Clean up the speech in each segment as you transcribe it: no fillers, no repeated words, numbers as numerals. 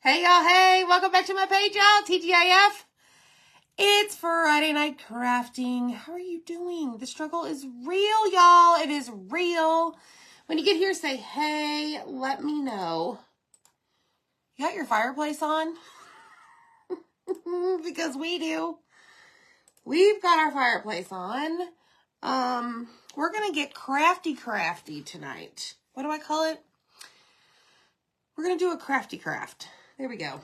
Hey y'all, hey, welcome back to my page, y'all, TGIF. It's Friday night crafting. How are you doing? The struggle is real, y'all. It is real. When you get here, say, hey, let me know. You got your fireplace on? Because we do. We've got our fireplace on. We're going to get crafty tonight. What do I call it? We're going to do a crafty craft. There we go.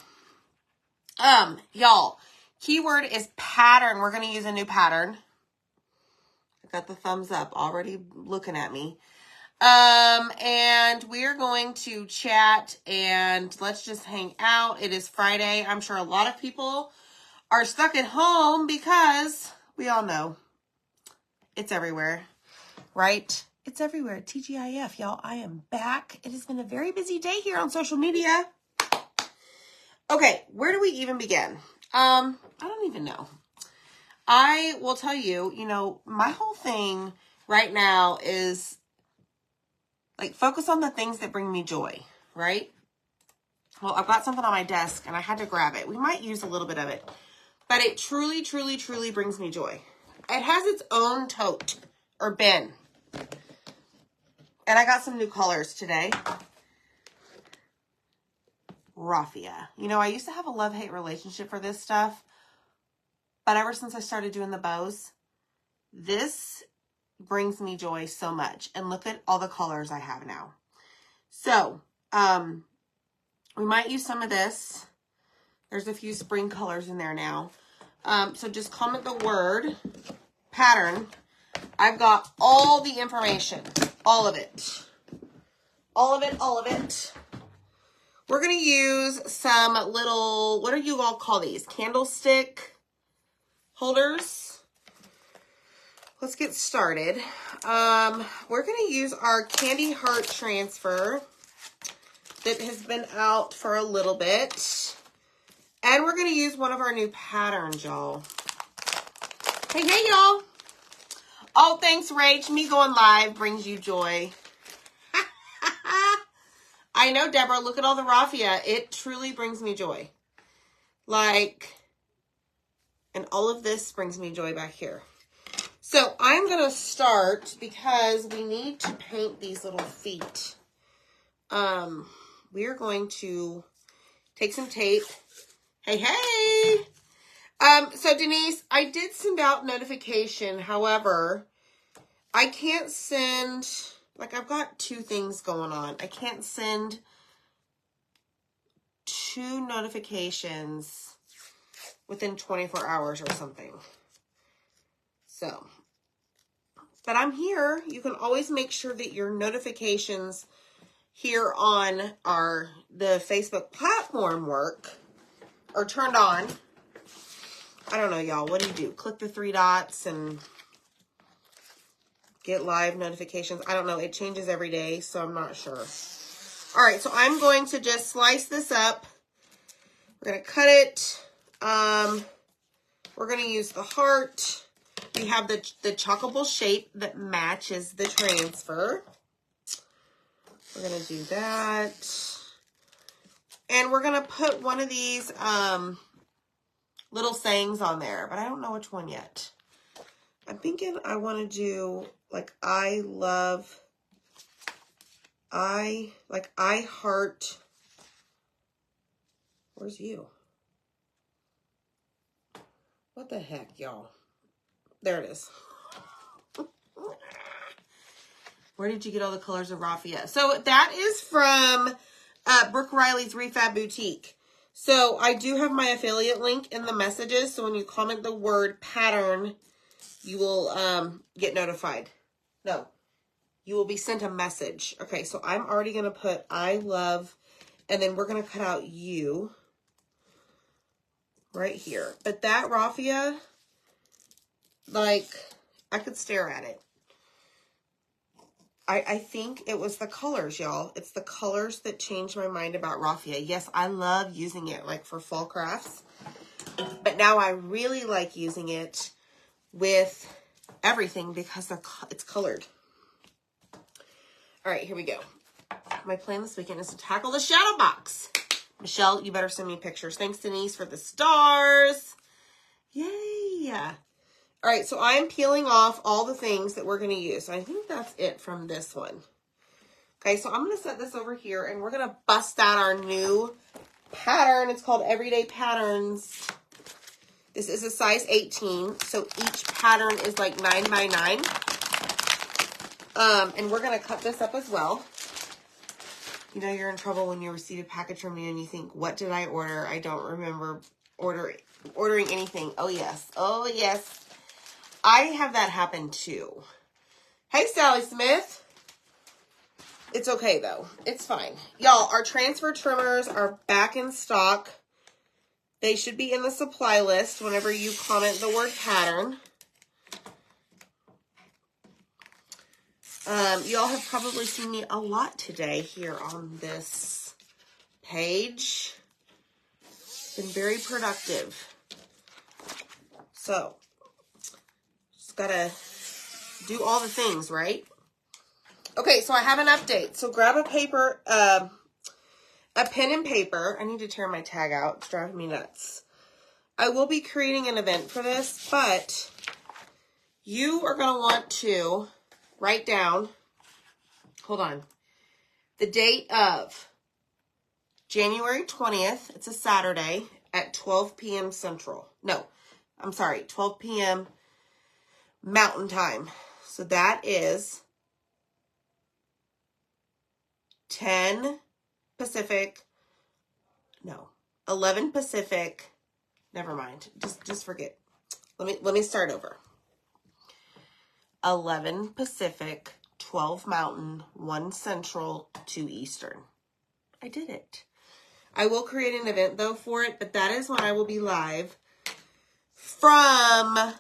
Y'all, keyword is pattern. We're going to use a new pattern. I got the thumbs up already looking at me. And we're going to chat and let's just hang out. It is Friday. I'm sure a lot of people are stuck at home because we all know it's everywhere, right? It's everywhere. TGIF, y'all. I am back. It has been a very busy day here on social media. Okay, where do we even begin? I don't even know. I will tell you, my whole thing right now is like focus on the things that bring me joy, right? Well, I've got something on my desk and I had to grab it. We might use a little bit of it, but it truly brings me joy. It has its own tote or bin. And I got some new colors today. Raffia. I used to have a love-hate relationship for this stuff. But ever since I started doing the bows, this brings me joy so much. And look at all the colors I have now. So, we might use some of this. There's a few spring colors in there now. So just comment the word pattern. I've got all the information. All of it. All of it. We're going to use some little, what do you all call these? Candlestick holders. Let's get started. We're going to use our Candy Heart transfer that has been out for a little bit. And we're going to use one of our new patterns, y'all. Hey, y'all. Oh, thanks, Rach. Me going live brings you joy. I know, Deborah. Look at all the raffia. It truly brings me joy. And all of this brings me joy back here. So I'm going to start because we need to paint these little feet. We're going to take some tape. Hey. So Denise, I did send out notification. However, I can't send, I've got two things going on. I can't send two notifications within 24 hours or something. So, but I'm here. You can always make sure that your notifications here on the Facebook platform work or turned on. I don't know, y'all. What do you do? Click the three dots and get live notifications. I don't know. It changes every day, so I'm not sure. All right, so I'm going to just slice this up. We're going to cut it. We're going to use the heart. We have the chockable shape that matches the transfer. We're going to do that. And we're going to put one of these little sayings on there, but I don't know which one yet. I'm thinking I want to do I heart. Where's you? What the heck, y'all? There it is. Where did you get all the colors of raffia? So that is from Brooke Riley's Refab Boutique. So I do have my affiliate link in the messages. So when you comment the word pattern, you will get notified. No, you will be sent a message. Okay, so I'm already going to put I love, and then we're going to cut out you right here. But that raffia, I could stare at it. I think it was the colors, y'all. It's the colors that changed my mind about raffia. Yes, I love using it for fall crafts. But now I really like using it with everything because it's colored. All right, here we go. My plan this weekend is to tackle the shadow box. Michelle, you better send me pictures. Thanks, Denise, for the stars. Yay. All right, so I'm peeling off all the things that we're going to use. So I think that's it from this one. Okay, so I'm going to set this over here, and we're going to bust out our new pattern. It's called Everyday Patterns. This is a size 18, so each pattern is like 9 by 9. And we're going to cut this up as well. You know you're in trouble when you receive a package from me and you think, what did I order? I don't remember ordering anything. Oh, yes. Oh, yes. I have that happen, too. Hey, Sally Smith. It's okay, though. It's fine. Y'all, our transfer trimmers are back in stock. They should be in the supply list whenever you comment the word pattern. Y'all have probably seen me a lot today here on this page. Been very productive. So, just gotta do all the things, right? Okay, so I have an update. So grab a paper, a pen and paper. I need to tear my tag out. It's driving me nuts. I will be creating an event for this, but you are going to want to write down, hold on, the date of January 20th. It's a Saturday at 12 p.m. Central. No, I'm sorry, 12 p.m. Mountain Time. So that is 10 Pacific, no, 11 Pacific. Never mind. Just forget. Let me start over. 11 Pacific, 12 Mountain, 1 Central, 2 Eastern. I did it. I will create an event though for it, but that is when I will be live from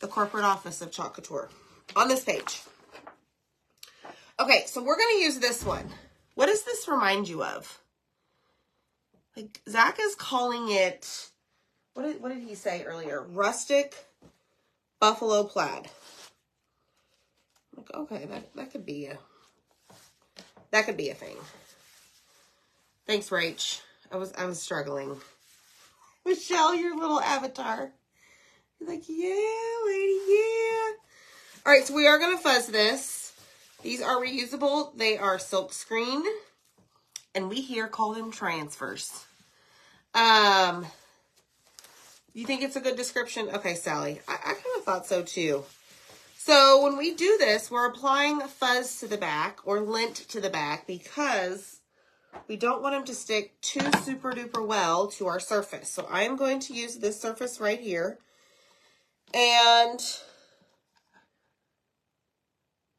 the corporate office of Chalk Couture on this page. Okay, so we're going to use this one. What does this remind you of? Like, Zach is calling it, what did he say earlier? Rustic buffalo plaid. Like, okay, that could be a thing. Thanks, Rach. I was struggling. Michelle, your little avatar. You're like, yeah, lady, yeah. All right, so we are going to fuzz this. These are reusable. They are silk screen, and we here call them transfers. You think it's a good description? Okay, Sally. I kind of thought so too. So when we do this, we're applying fuzz to the back or lint to the back because we don't want them to stick too super duper well to our surface. So I'm going to use this surface right here. And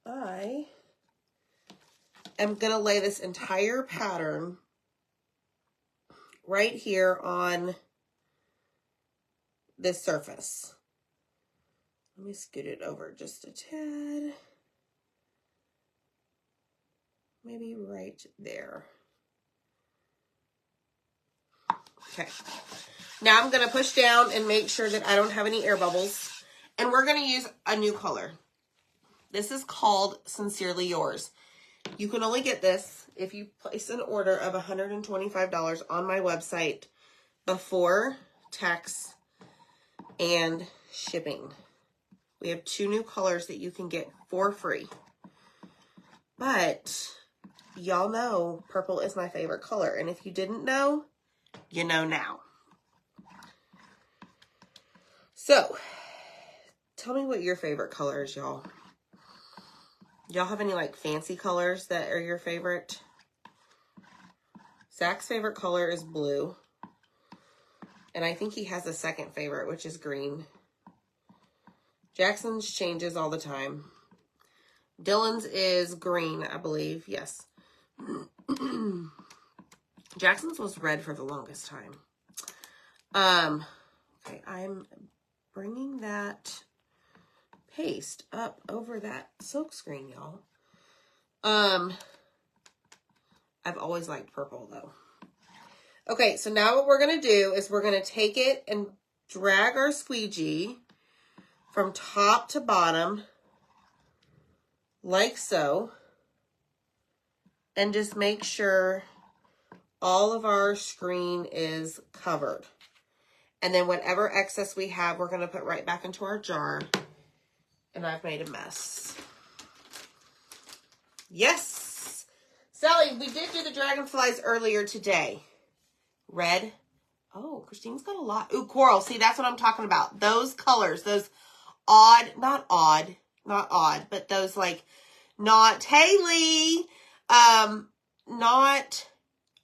I am going to lay this entire pattern right here on this surface. Let me scoot it over just a tad. Maybe right there. Okay. Now I'm going to push down and make sure that I don't have any air bubbles. And we're going to use a new color. This is called Sincerely Yours. You can only get this if you place an order of $125 on my website before tax and shipping. We have 2 new colors that you can get for free. But y'all know purple is my favorite color. And if you didn't know, you know now. So, tell me what your favorite color is, y'all. Y'all have any like fancy colors that are your favorite? Zach's favorite color is blue. And I think he has a second favorite, which is green. Jackson's changes all the time. Dylan's is green, I believe. Yes. Jackson's was red for the longest time. Okay, I'm bringing that paste up over that silk screen, y'all. I've always liked purple, though. Okay, so now what we're going to do is we're going to take it and drag our squeegee from top to bottom, like so, and just make sure all of our screen is covered. And then whatever excess we have, we're going to put right back into our jar. And I've made a mess. Yes! Sally, we did do the dragonflies earlier today. Red. Oh, Christine's got a lot. Ooh, coral. See, that's what I'm talking about. Those colors, those not odd, but those like not Haley, not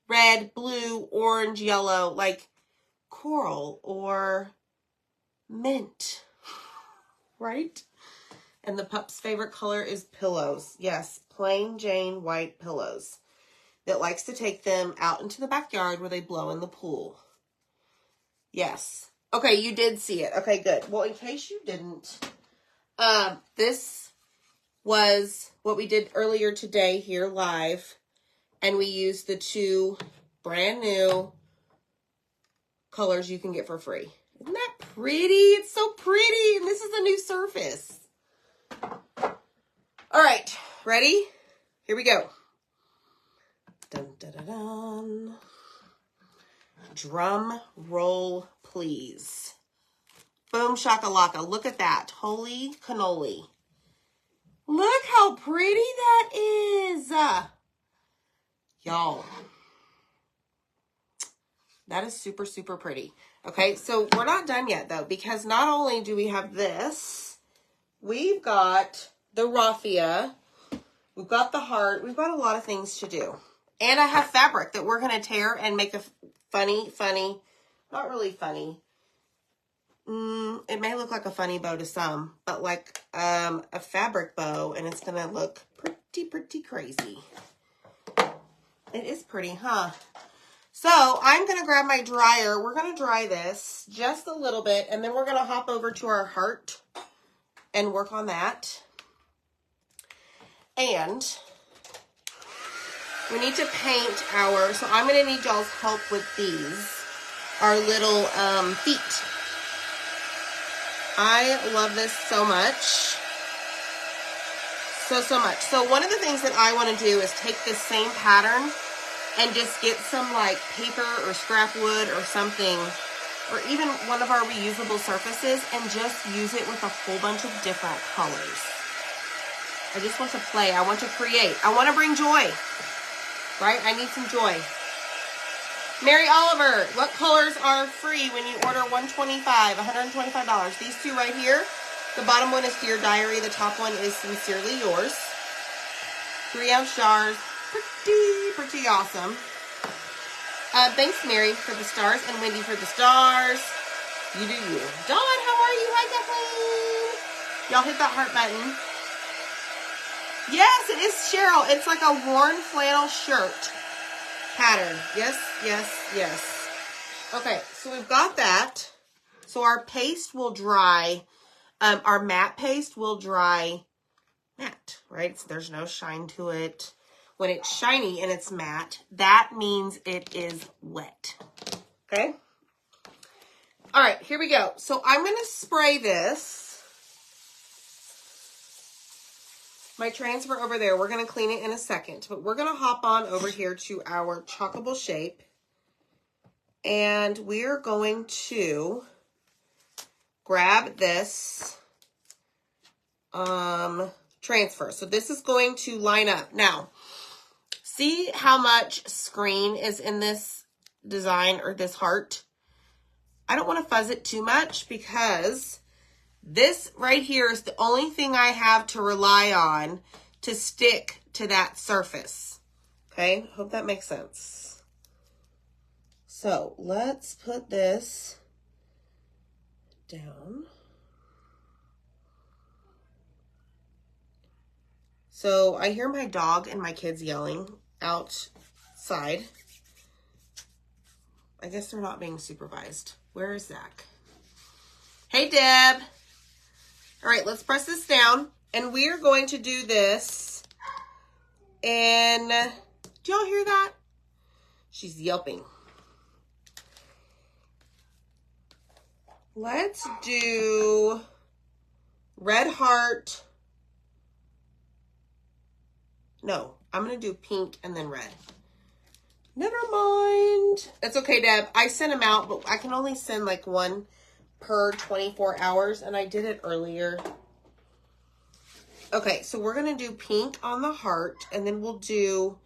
red, blue, orange, yellow, like coral or mint, right? And the pup's favorite color is pillows. Yes, plain Jane white pillows. That likes to take them out into the backyard where they blow in the pool. Yes. Okay, you did see it. Okay, good. Well, in case you didn't, this was what we did earlier today here live. And we used the 2 brand new colors you can get for free. Isn't that pretty? It's so pretty. And this is a new surface. All right, ready? Here we go. Dun, dun, dun, dun. Drum roll, please. Boom shakalaka. Look at that. Holy cannoli. Look how pretty that is. Y'all. That is super, super pretty. Okay, so we're not done yet, though, because not only do we have this, we've got the raffia, we've got the heart, we've got a lot of things to do. And I have fabric that we're going to tear and make a funny, not really funny. It may look like a funny bow to some, but like a fabric bow, and it's going to look pretty, pretty crazy. It is pretty, huh? So I'm going to grab my dryer. We're going to dry this just a little bit, and then we're going to hop over to our heart and work on that. And we need to paint so I'm going to need y'all's help with these, our little feet. I love this so much. So much. So one of the things that I want to do is take this same pattern and just get some like paper or scrap wood or something, or even one of our reusable surfaces, and just use it with a whole bunch of different colors. I just want to play. I want to create. I want to bring joy, right? I need some joy. Mary Oliver, what colors are free when you order $125? These 2 right here. The bottom one is Dear Diary. The top one is Sincerely Yours. 3-ounce jars. Pretty awesome. Thanks, Mary, for the stars, and Wendy for the stars. You do you. Dawn, how are you? Hi, Kathleen. Y'all hit that heart button. Yes, it is Cheryl. It's like a worn flannel shirt pattern. Yes. Okay, so we've got that. So our paste will dry. Our matte paste will dry matte, right? So there's no shine to it. When it's shiny and it's matte, that means it is wet. Okay? All right, here we go. So I'm going to spray this. My transfer over there, we're going to clean it in a second, but we're going to hop on over here to our chockable shape. And we're going to grab this transfer. So this is going to line up. Now, see how much screen is in this design or this heart? I don't want to fuzz it too much because this right here is the only thing I have to rely on to stick to that surface. Okay, hope that makes sense. So let's put this down. So I hear my dog and my kids yelling outside. I guess they're not being supervised. Where is Zach? Hey, Deb. All right, let's press this down. And we're going to do this. And do y'all hear that? She's yelping. Let's do red heart. No, I'm going to do pink and then red. Never mind. It's okay, Deb. I sent them out, but I can only send like one per 24 hours, and I did it earlier. Okay, so we're going to do pink on the heart, and then we'll do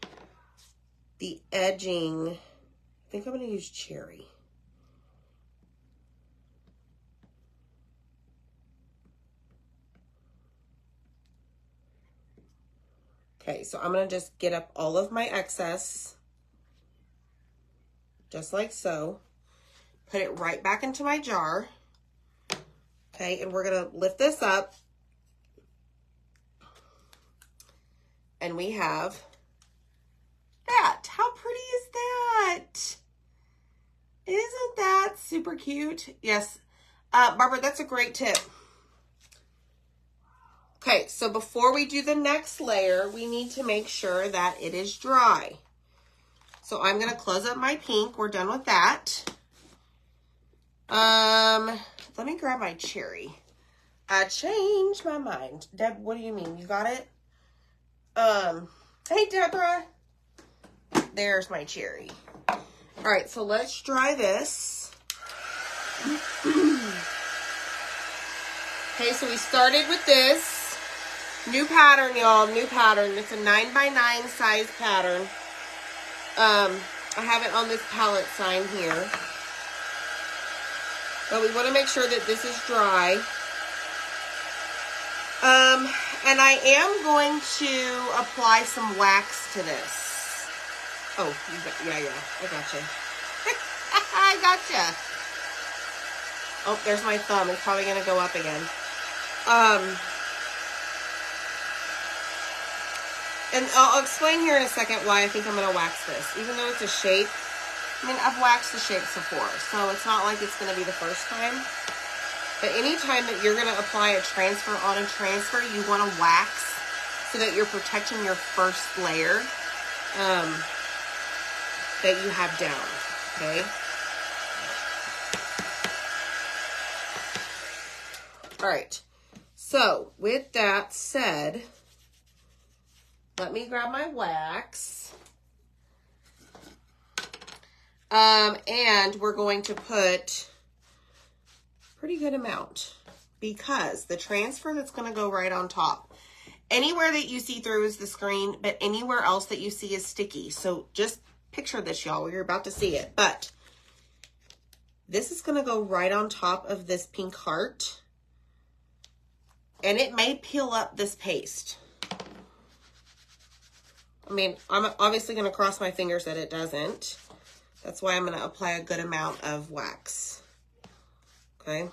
the edging. I think I'm going to use cherry. Okay, so I'm going to just get up all of my excess, just like so. Put it right back into my jar. Okay, and we're going to lift this up. And we have that. How pretty is that? Isn't that super cute? Yes. Barbara, that's a great tip. Okay, so before we do the next layer, we need to make sure that it is dry. So I'm going to close up my pink. We're done with that. Let me grab my cherry. I changed my mind. Deb, what do you mean? You got it? Hey, Deborah. There's my cherry. All right, so let's dry this. Okay, so we started with this. New pattern, y'all. New pattern. It's a 9x9 size pattern. I have it on this palette sign here. But we want to make sure that this is dry. And I am going to apply some wax to this. Oh, yeah, I gotcha. I gotcha. Oh, there's my thumb. It's probably going to go up again. And I'll explain here in a second why I think I'm going to wax this. Even though it's a shape, I mean, I've waxed the shapes before, so it's not like it's going to be the first time. But anytime that you're going to apply a transfer on a transfer, you want to wax so that you're protecting your first layer that you have down, okay? All right, so with that said, let me grab my wax. And we're going to put a pretty good amount because the transfer that's going to go right on top. Anywhere that you see through is the screen, but anywhere else that you see is sticky. So just picture this, y'all. You're about to see it. But this is going to go right on top of this pink heart. And it may peel up this paste. I mean, I'm obviously going to cross my fingers that it doesn't. That's why I'm going to apply a good amount of wax. Okay.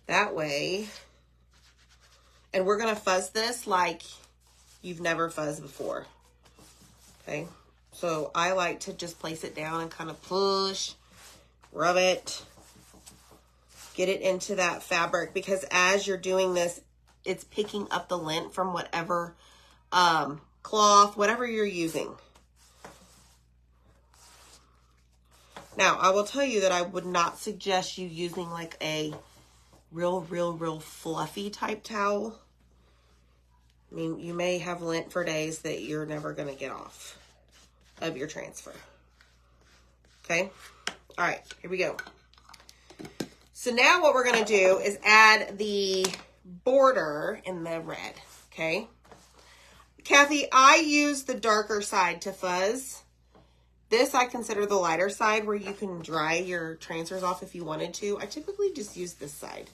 That way. And we're going to fuzz this like you've never fuzzed before. Okay. So I like to just place it down and kind of push, rub it, get it into that fabric, because as you're doing this, it's picking up the lint from whatever cloth, whatever you're using. Now, I will tell you that I would not suggest you using like a real fluffy type towel. I mean, you may have lint for days that you're never going to get off of your transfer. Okay? All right, here we go. So now what we're going to do is add the border in the red, okay? Kathy, I use the darker side to fuzz. This I consider the lighter side where you can dry your transfers off if you wanted to. I typically just use this side.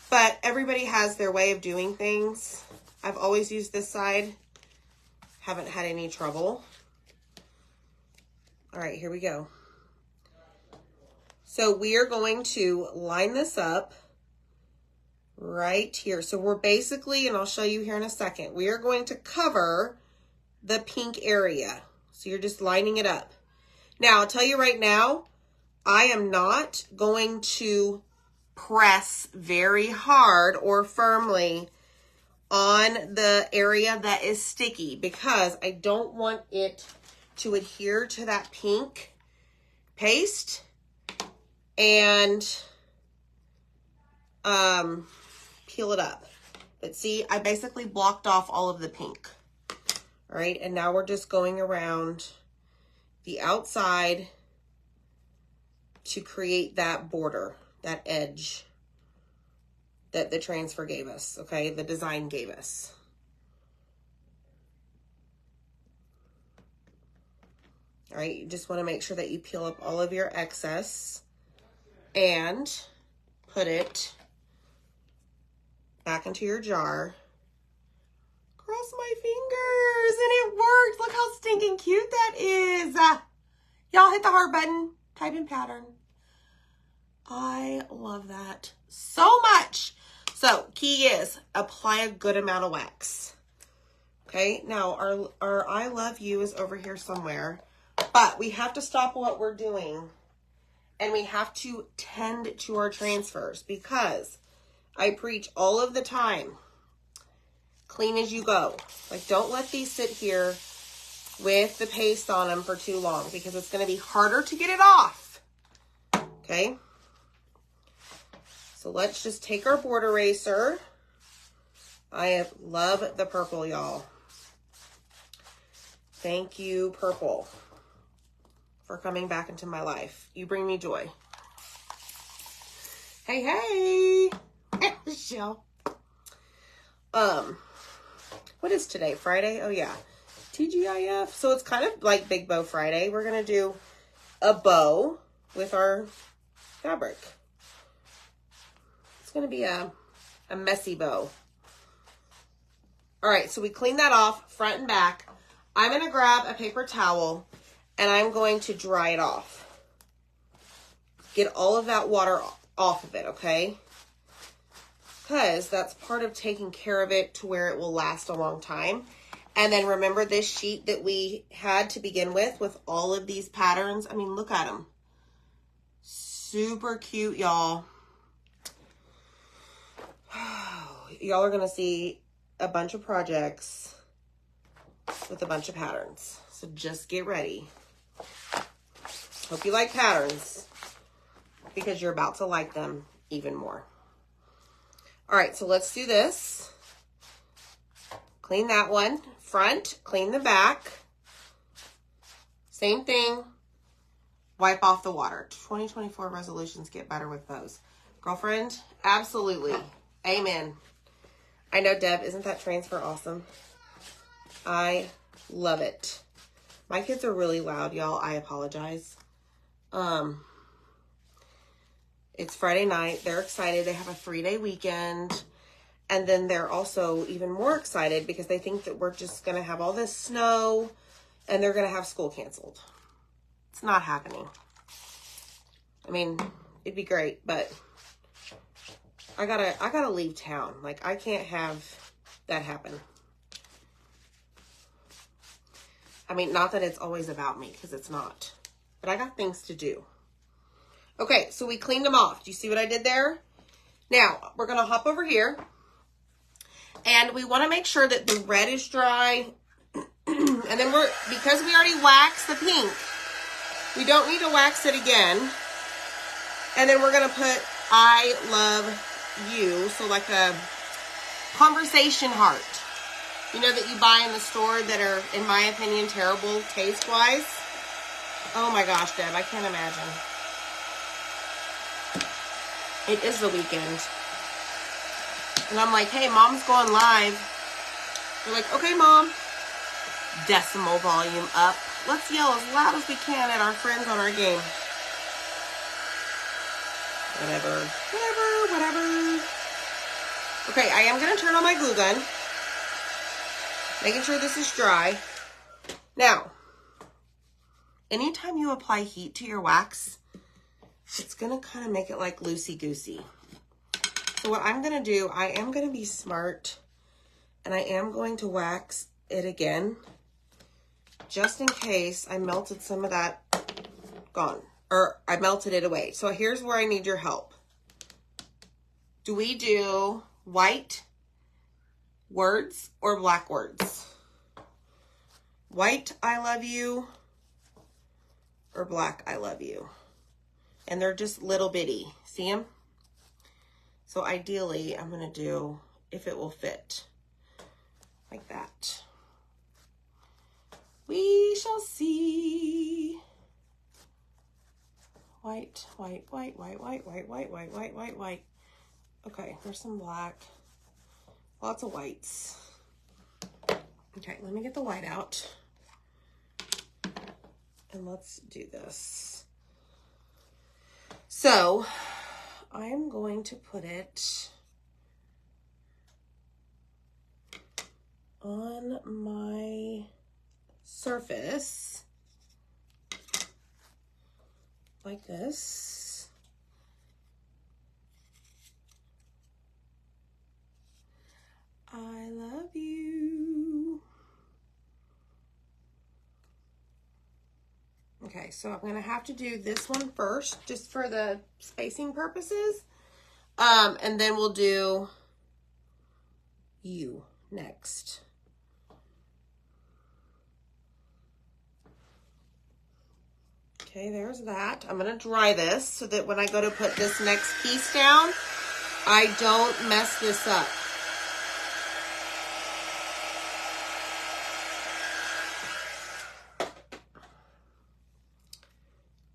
But everybody has their way of doing things. I've always used this side. Haven't had any trouble. All right, here we go. So we are going to line this up right here. So we're basically, and I'll show you here in a second, we are going to cover the pink area. So you're just lining it up. Now, I'll tell you right now, I am not going to press very hard or firmly on the area that is sticky because I don't want it to adhere to that pink paste and peel it up. But see, I basically blocked off all of the pink. All right, and now we're just going around the outside to create that border, that edge that the transfer gave us, okay? The design gave us. All right, you just want to make sure that you peel up all of your excess and put it back into your jar. Cross my fingers, and it worked. Look how stinking cute that is. Y'all hit the heart button, type in pattern. I love that so much. So key is apply a good amount of wax. Okay, now our I love you is over here somewhere, but we have to stop what we're doing and we have to tend to our transfers, because I preach all of the time, clean as you go. Like, don't let these sit here with the paste on them for too long, because it's going to be harder to get it off. Okay. So let's just take our board eraser. I love the purple, y'all. Thank you, purple, for coming back into my life. You bring me joy. Hey, hey. Michelle. What is today? Friday? Oh, yeah. TGIF. So it's kind of like Big Bow Friday. We're going to do a bow with our fabric. It's going to be a messy bow. All right, so we clean that off front and back. I'm going to grab a paper towel and I'm going to dry it off. Get all of that water off of it, okay? Because that's part of taking care of it to where it will last a long time. And then remember this sheet that we had to begin with all of these patterns. I mean, look at them. Super cute, y'all. Y'all are going to see a bunch of projects with a bunch of patterns. So just get ready. Hope you like patterns, because you're about to like them even more. All right, so let's do this. Clean that one, front, clean the back. Same thing, wipe off the water. 2024 resolutions, get better with bows. Girlfriend, absolutely, amen. I know, Deb, isn't that transfer awesome? I love it. My kids are really loud, y'all. I apologize. It's Friday night. They're excited. They have a 3-day weekend. And then they're also even more excited because they think that we're just going to have all this snow and they're going to have school canceled. It's not happening. I mean, it'd be great, but I gotta leave town. Like, I can't have that happen. I mean, not that it's always about me, because it's not. But I got things to do. Okay, so we cleaned them off. Do you see what I did there? Now, we're going to hop over here. And we want to make sure that the red is dry. And then because we already waxed the pink, we don't need to wax it again. And then we're going to put I love you. So like a conversation heart. You know, that you buy in the store that are, in my opinion, terrible taste-wise. Oh my gosh, Deb, I can't imagine. It is the weekend. And I'm like, hey, Mom's going live. They're like, okay, Mom. Decimal volume up. Let's yell as loud as we can at our friends on our game. Whatever. Okay, I am going to turn on my glue gun. Making sure this is dry. Now, anytime you apply heat to your wax, it's going to kind of make it like loosey-goosey. So what I'm going to do, I am going to be smart, and I am going to wax it again, just in case I melted some of that gone, or I melted it away. So here's where I need your help. Do we do white words or black words? White, I love you, or black, I love you? And they're just little bitty. See them? So ideally, I'm going to do, if it will fit, like that. We shall see. White, white, white, white, white, white, white, white, white, white, white. Okay, there's some black. Lots of whites. Okay, let me get the white out. And let's do this. So, I am going to put it on my surface like this. I love you. Okay, so I'm gonna have to do this one first, just for the spacing purposes. And then we'll do you next. Okay, there's that. I'm gonna dry this so that when I go to put this next piece down, I don't mess this up.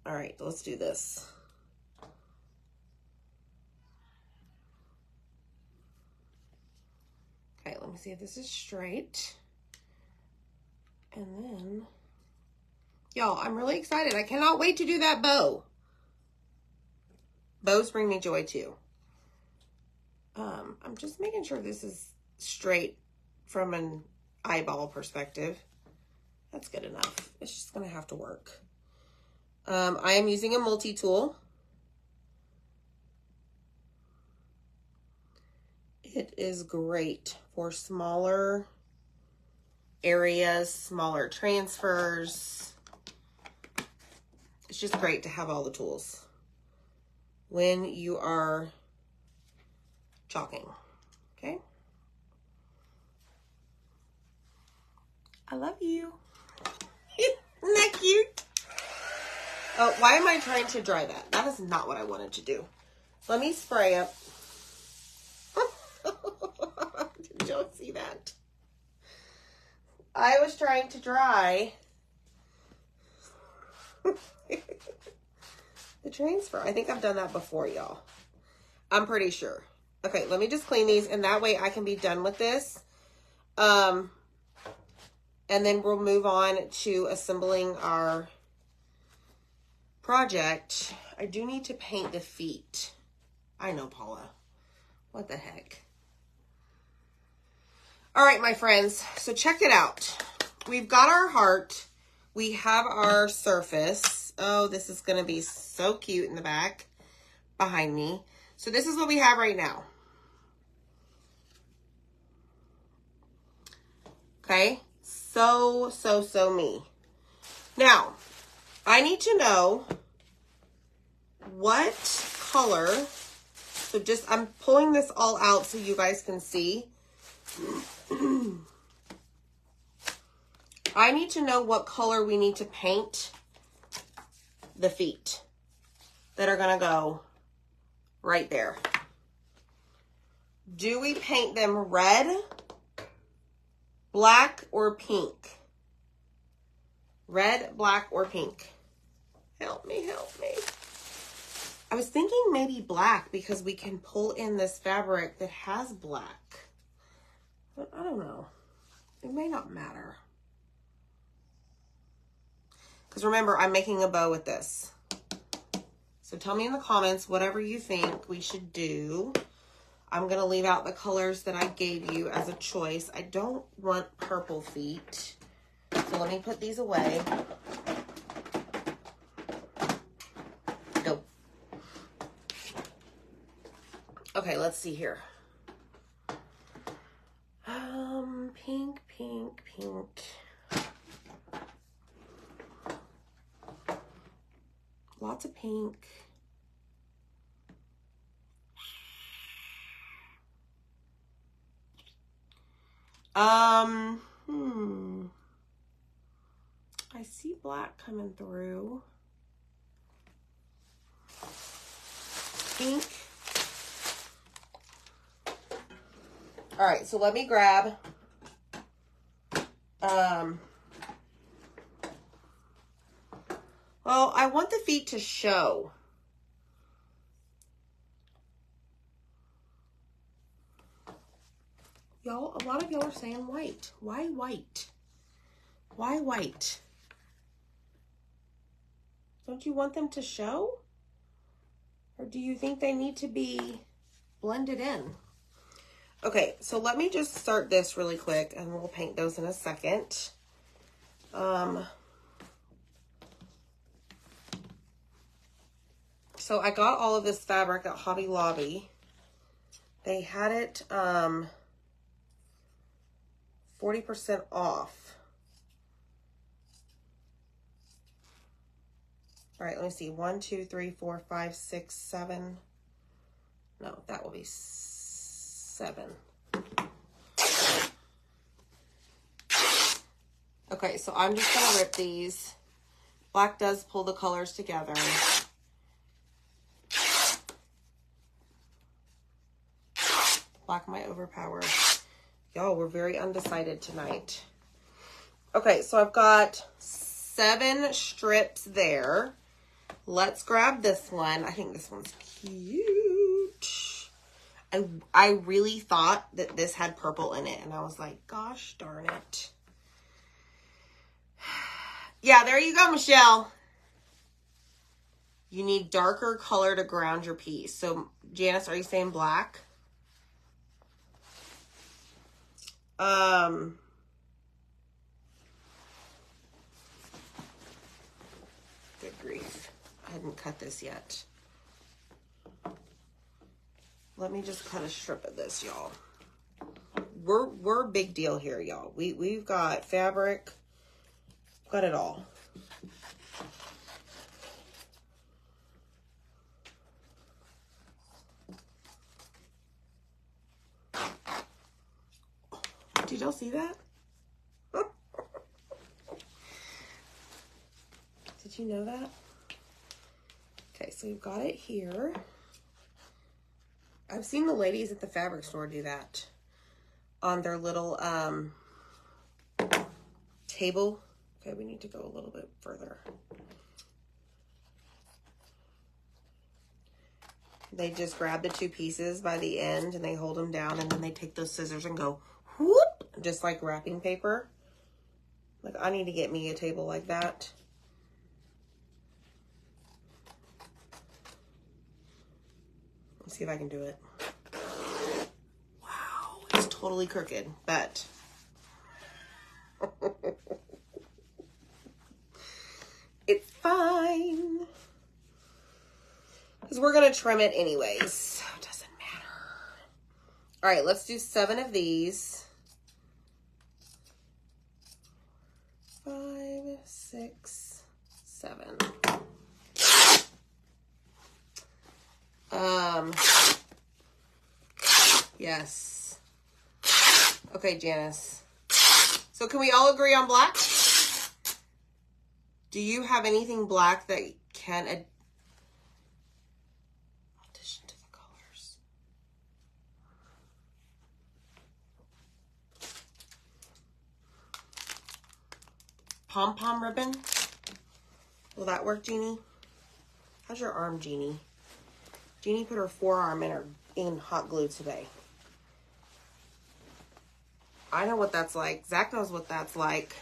All right, let's do this. Okay, let me see if this is straight. And then, y'all, I'm really excited. I cannot wait to do that bow. Bows bring me joy too. I'm just making sure this is straight from an eyeball perspective. That's good enough. It's just gonna have to work. I am using a multi-tool. It is great for smaller areas, smaller transfers. It's just great to have all the tools when you are chalking, okay? I love you. Isn't that cute? Oh, why am I trying to dry that? That is not what I wanted to do. Let me spray up. Did y'all see that? I was trying to dry the transfer. I think I've done that before, y'all. I'm pretty sure. Okay, let me just clean these, and that way I can be done with this. And then we'll move on to assembling our project. I do need to paint the feet. I know, Paula. What the heck? All right, my friends. So check it out. We've got our heart. We have our surface. Oh, this is going to be so cute in the back behind me. So this is what we have right now. Okay. So me. Now, I need to know what color. So just, I'm pulling this all out so you guys can see. I need to know what color we need to paint the feet that are going to go right there. Do we paint them red, black, or pink? Red, black, or pink? Help me, help me. I was thinking maybe black because we can pull in this fabric that has black. But I don't know. It may not matter. Because remember, I'm making a bow with this. So tell me in the comments whatever you think we should do. I'm going to leave out the colors that I gave you as a choice. I don't want purple feet. So let me put these away. Go. Okay, let's see here. Pink, pink, pink. Lots of pink. I see black coming through. Pink. All right, so let me grab, well, I want the feet to show. Y'all, a lot of y'all are saying white. Why white? Why white? Don't you want them to show? Or do you think they need to be blended in? Okay, so let me just start this really quick and we'll paint those in a second. So I got all of this fabric at Hobby Lobby. They had it 40% off. All right, let me see. 1, 2, 3, 4, 5, 6, 7. No, that will be 7. Okay, so I'm just gonna rip these. Black does pull the colors together. Black might overpower. Y'all, we're very undecided tonight. Okay, so I've got 7 strips there. Let's grab this one. I think this one's cute. I really thought that this had purple in it, and I was like, gosh darn it. Yeah, there you go, Michelle. You need darker color to ground your piece. So, Janice, are you saying black? Good grief. I hadn't cut this yet. Let me just cut a strip of this, y'all. We're a big deal here, y'all. We've got fabric, got it all. Did y'all see that? Did you know that? Okay, so we've got it here. I've seen the ladies at the fabric store do that on their little table. Okay, we need to go a little bit further. They just grab the 2 pieces by the end and they hold them down, and then they take those scissors and go whoop, just like wrapping paper. Like, I need to get me a table like that. Let's see if I can do it. Wow, it's totally crooked, but it's fine. Because we're going to trim it anyways. So it doesn't matter. All right, let's do 7 of these. 5, 6, 7. Yes. Okay, Janice. So can we all agree on black? Do you have anything black that can addition to the colors? Pom-pom ribbon? Will that work, Jeannie? How's your arm, Jeannie? Jeannie put her forearm in hot glue today. I know what that's like. Zach knows what that's like.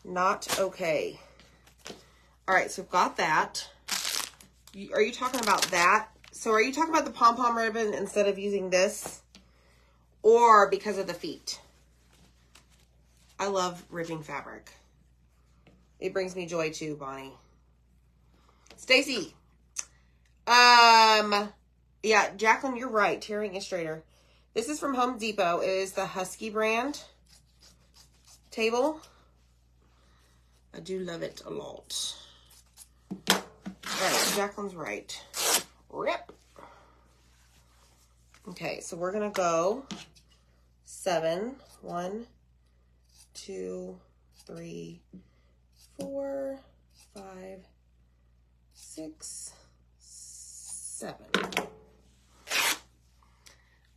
Not okay. All right, so we've got that. Are you talking about that? So are you talking about the pom-pom ribbon instead of using this? Or because of the feet? I love ribbing fabric. It brings me joy too, Bonnie. Stacy. Yeah, Jacqueline, you're right. Tearing is straighter. This is from Home Depot. It is the Husky brand table. I do love it a lot. All right, Jacqueline's right. Rip. Okay, so we're going to go 7. 1, 2, 3, 4, 5, 6, 7.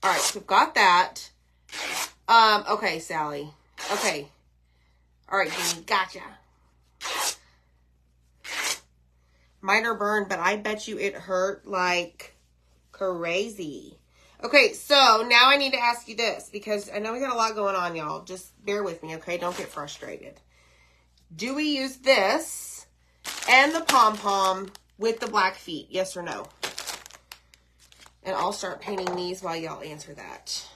All right, so we've got that. Okay, Sally. Okay. All right, Jeannie, gotcha. Minor burn, but I bet you it hurt like crazy. Okay, so now I need to ask you this, because I know we got a lot going on, y'all. Just bear with me, okay? Don't get frustrated. Do we use this and the pom-pom with the black feet? Yes or no? And I'll start painting these while y'all answer that.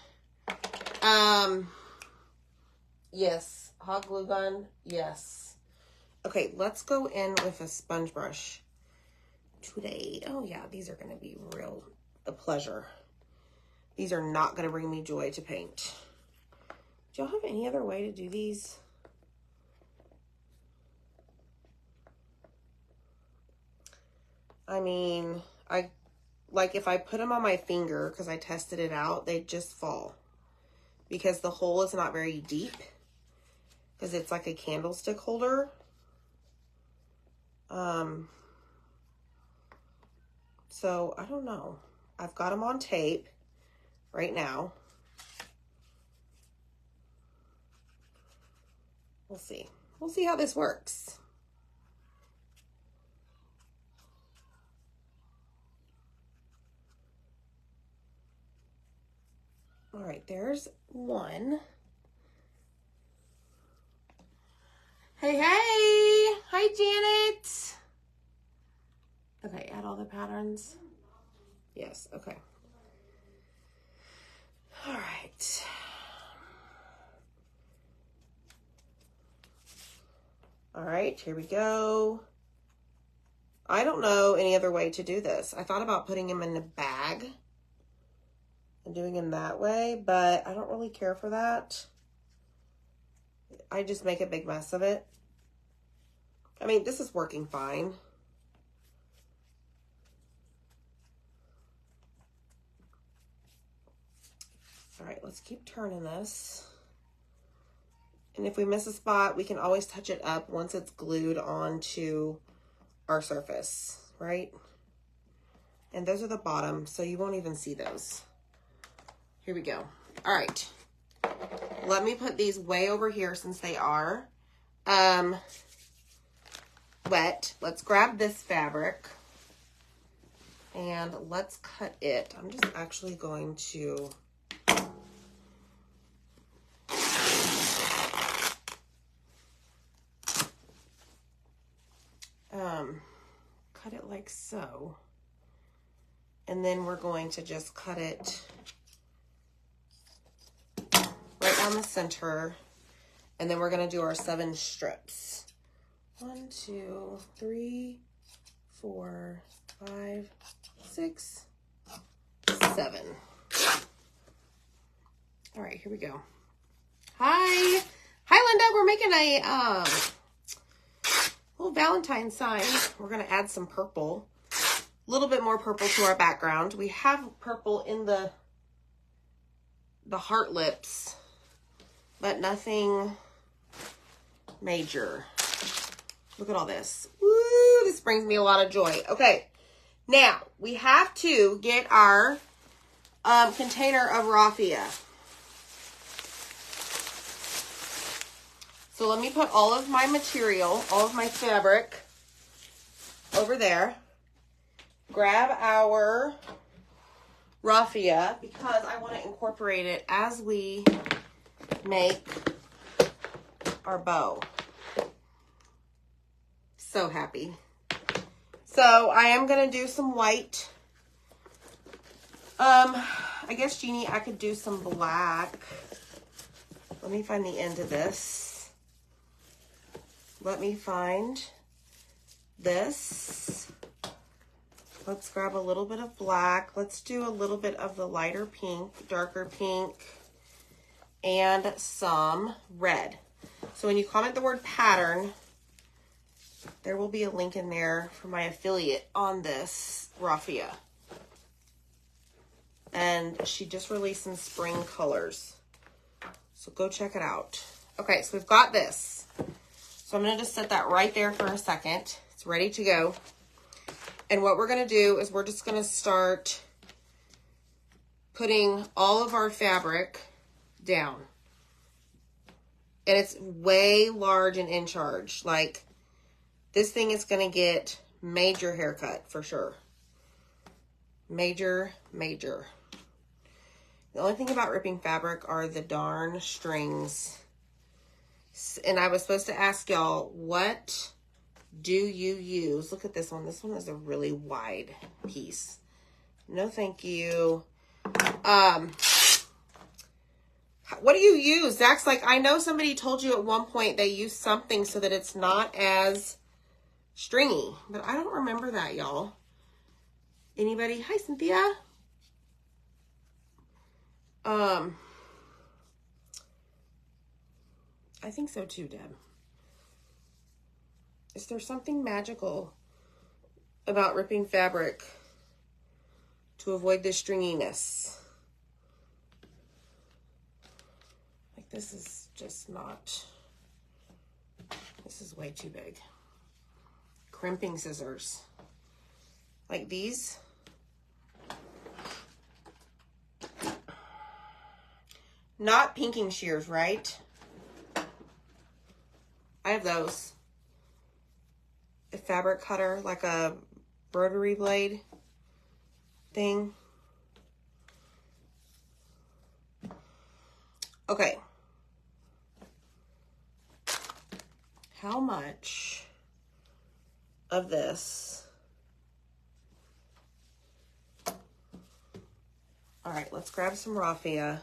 Yes. Hot glue gun? Yes. Okay, let's go in with a sponge brush today. Oh yeah, these are going to be a pleasure. These are not going to bring me joy to paint. Do y'all have any other way to do these? I mean, like if I put them on my finger, because I tested it out, they'd just fall. Because the hole is not very deep. Because it's like a candlestick holder. So, I don't know. I've got them on tape right now. We'll see. We'll see how this works. All right, there's one. Hey, hey! Hi, Janet! Okay, add all the patterns. Yes, okay. All right. All right, here we go. I don't know any other way to do this. I thought about putting him in a bag and doing him that way, but I don't really care for that. I just make a big mess of it. I mean, this is working fine. All right, let's keep turning this. And if we miss a spot, we can always touch it up once it's glued onto our surface, right? And those are the bottom, so you won't even see those. Here we go. All right. Let me put these way over here since they are wet. Let's grab this fabric and let's cut it. I'm just actually going to cut it like so. And then we're going to just cut it right down the center. And then we're going to do our 7 strips. 1, 2, 3, 4, 5, 6, 7. All right, here we go. Hi. Hi, Linda. We're making a little Valentine sign. We're going to add some purple. A little bit more purple to our background. We have purple in the heart lips, but nothing major. Look at all this. Woo, this brings me a lot of joy. Okay, now we have to get our container of raffia. So let me put all of my material, all of my fabric over there. Grab our raffia because I want to incorporate it as we make our bow. So happy. So I am going to do some white. I guess, Jeannie, I could do some black. Let me find the end of this. Let me find this. Let's grab a little bit of black. Let's do a little bit of the lighter pink, darker pink, and some red. So when you comment the word pattern, there will be a link in there for my affiliate on this raffia. And she just released some spring colors. So go check it out. Okay, so we've got this. So I'm going to just set that right there for a second. It's ready to go. And what we're going to do is we're just going to start putting all of our fabric down. And it's way large and in charge. Like, this thing is going to get major haircut for sure. Major, major. The only thing about ripping fabric are the darn strings. And I was supposed to ask y'all, what do you use? Look at this one. This one is a really wide piece. No, thank you. What do you use? Zach's like, I know somebody told you at one point they use something so that it's not as stringy, but I don't remember that, y'all. Anybody? Hi, Cynthia. I think so too, Deb. Is there something magical about ripping fabric to avoid the stringiness? Like, this is just not, this is way too big. Crimping scissors. Like these. Not pinking shears, right? I have those. A fabric cutter, like a rotary blade thing. Okay. How much of this? All right, let's grab some raffia.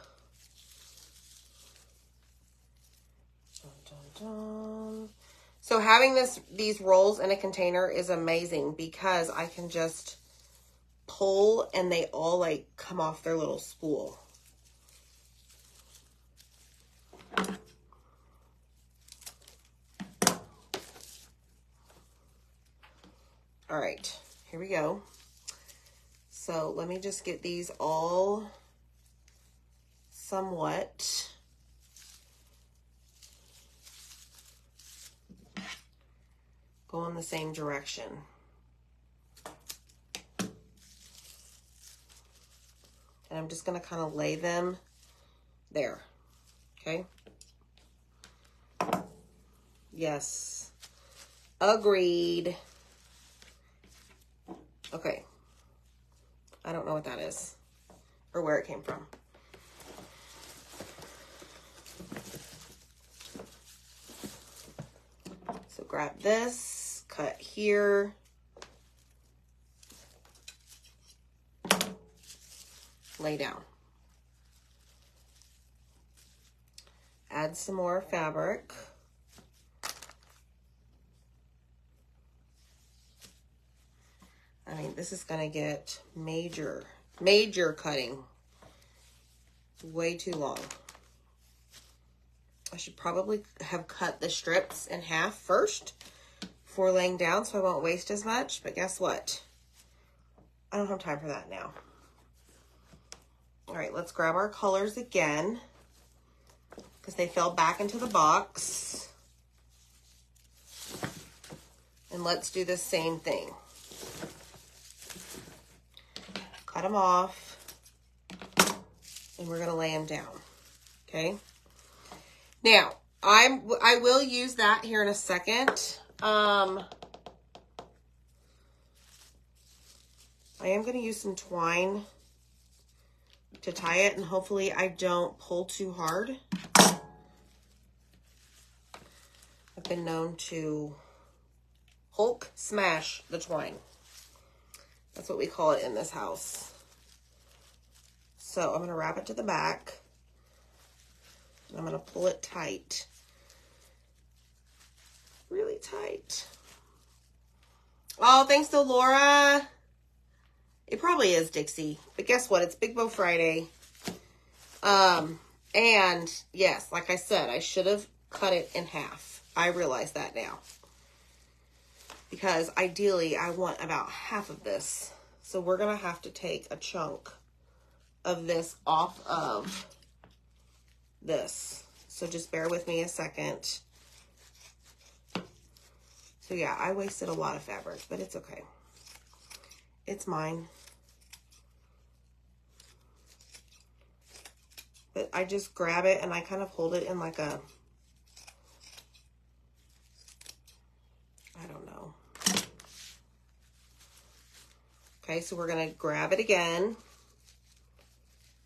So having these rolls in a container is amazing because I can just pull and they all like come off their little spool. All right, here we go. So let me just get these all somewhat go in the same direction. And I'm just going to kind of lay them there. Okay. Yes. Agreed. Okay. I don't know what that is or where it came from. So grab this, cut here. Lay down. Add some more fabric. I mean, this is gonna get major cutting. Way too long. I should probably have cut the strips in half first before laying down so I won't waste as much, but guess what? I don't have time for that now. All right, let's grab our colors again because they fell back into the box. And let's do the same thing. Cut them off and we're gonna lay them down, okay? Now, I will use that here in a second. I am gonna use some twine to tie it, and hopefully I don't pull too hard. I've been known to Hulk smash the twine. That's what we call it in this house. So I'm gonna wrap it to the back. And I'm gonna pull it tight. Really tight. Oh, thanks to Laura. It probably is Dixie, but guess what? It's Big Bow Friday. And yes, like I said, I should have cut it in half. I realize that now. Because ideally, I want about half of this. So we're going to have to take a chunk of this off of this. So just bear with me a second. So yeah, I wasted a lot of fabric, but it's okay. It's mine. But I just grab it and I kind of hold it in like a, I don't know. Okay, so we're going to grab it again.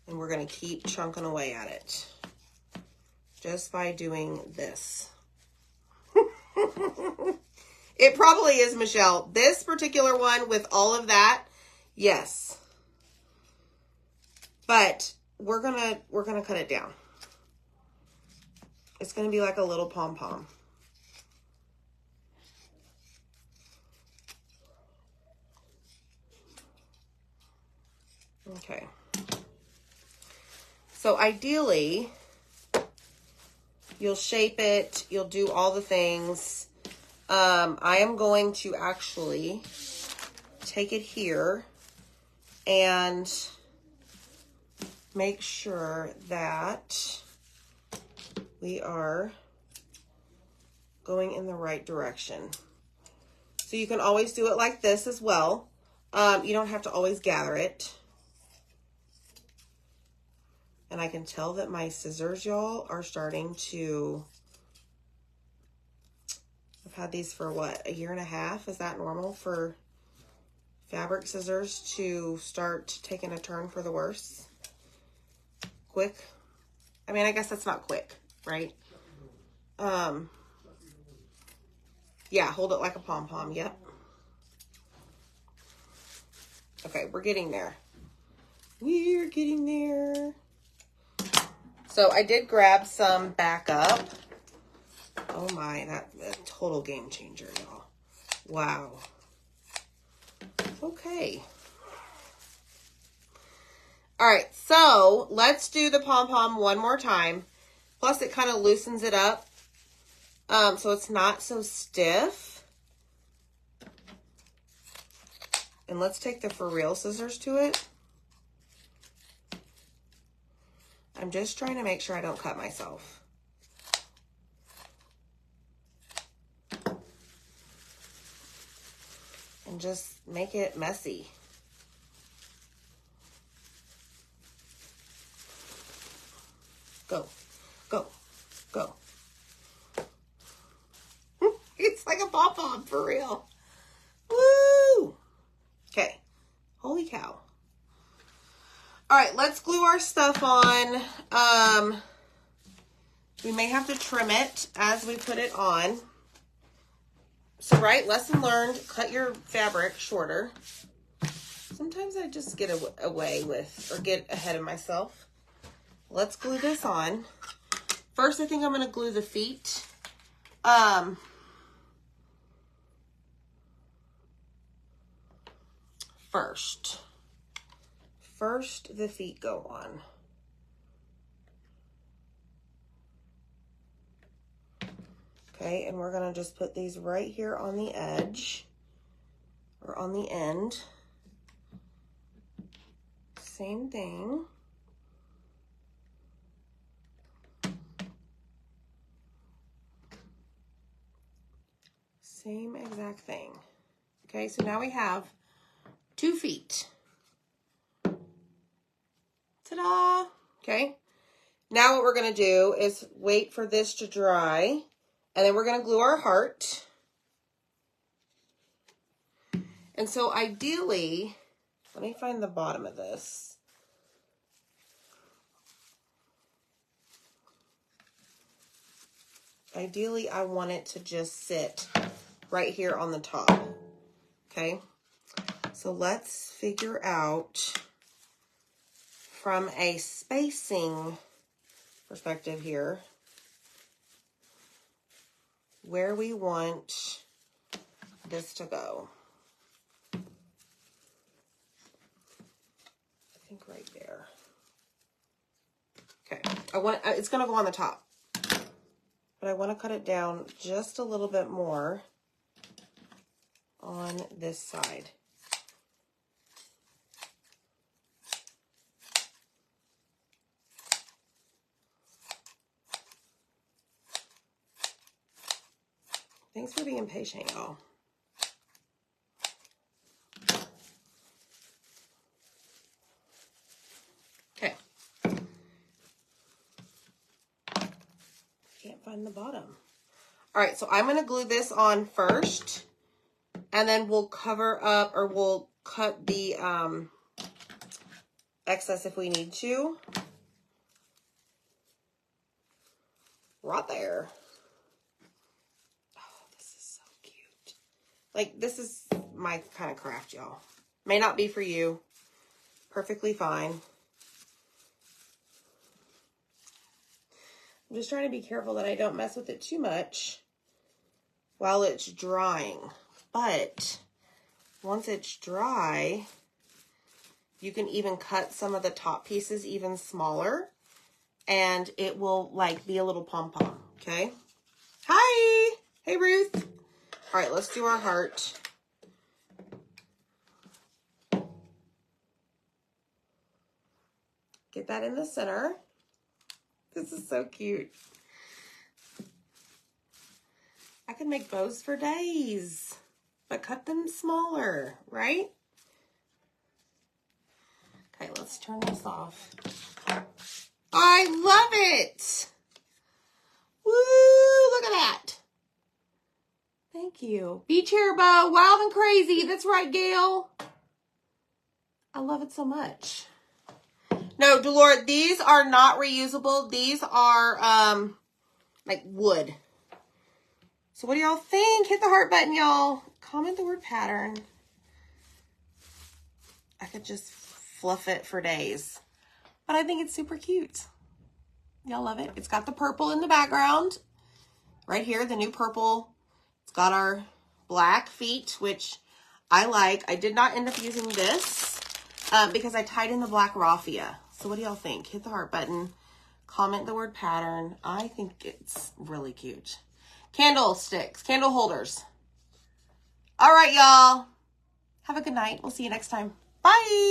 And we're going to keep chunking away at it. Just by doing this. It probably is, Michelle. This particular one with all of that, yes. But we're gonna cut it down. It's gonna be like a little pom-pom. Okay. So ideally, you'll shape it, you'll do all the things. I am going to actually take it here and make sure that we are going in the right direction. So you can always do it like this as well. You don't have to always gather it. And I can tell that my scissors, y'all, are starting to... I've had these for what, a year and a half? Is that normal for fabric scissors to start taking a turn for the worse? Quick. I mean, I guess that's not quick, right? Yeah, hold it like a pom-pom. Yep. Okay, we're getting there. We're getting there. So I did grab some backup. Oh my, that's a total game changer, y'all. Wow. Okay. All right, so let's do the pom-pom one more time. Plus, it kind of loosens it up, so it's not so stiff. And let's take the for real scissors to it. I'm just trying to make sure I don't cut myself. And just make it messy. Go, go, go. It's like a pom-pom for real. Woo! Okay. Holy cow. All right, let's glue our stuff on. We may have to trim it as we put it on. So, right, lesson learned, cut your fabric shorter. Sometimes I just get away with, or get ahead of myself. Let's glue this on. First, I think I'm going to glue the feet. First, the feet go on. Okay, and we're going to just put these right here on the edge, or on the end. Same thing. Same exact thing. Okay, so now we have 2 feet. Ta-da! Okay, now what we're going to do is wait for this to dry, and then we're going to glue our heart. And so ideally, let me find the bottom of this. Ideally, I want it to just sit right here on the top. Okay, so let's figure out from a spacing perspective here where we want this to go. I think right there. Okay, it's going to go on the top, but I want to cut it down just a little bit more on this side. Thanks for being patient, y'all. Okay. Can't find the bottom. All right, so I'm going to glue this on first, and then we'll cover up, or we'll cut the excess if we need to. Right there. Oh, this is so cute. Like, this is my kind of craft, y'all. May not be for you. Perfectly fine. I'm just trying to be careful that I don't mess with it too much while it's drying. But once it's dry, you can even cut some of the top pieces even smaller, and it will like be a little pom-pom, okay? Hi! Hey, Ruth. All right, let's do our heart. Get that in the center. This is so cute. I could make bows for days, but cut them smaller, right? Okay, let's turn this off. I love it. Woo, look at that. Thank you. Beach hair bow, wild and crazy. That's right, Gail. I love it so much. No, Delora, these are not reusable. These are like wood. So what do y'all think? Hit the heart button, y'all. Comment the word pattern. I could just fluff it for days. But I think it's super cute. Y'all love it. It's got the purple in the background. Right here, the new purple. It's got our black feet, which I like. I did not end up using this because I tied in the black raffia. So what do y'all think? Hit the heart button. Comment the word pattern. I think it's really cute. Candlesticks, candle holders. All right, y'all. Have a good night. We'll see you next time. Bye.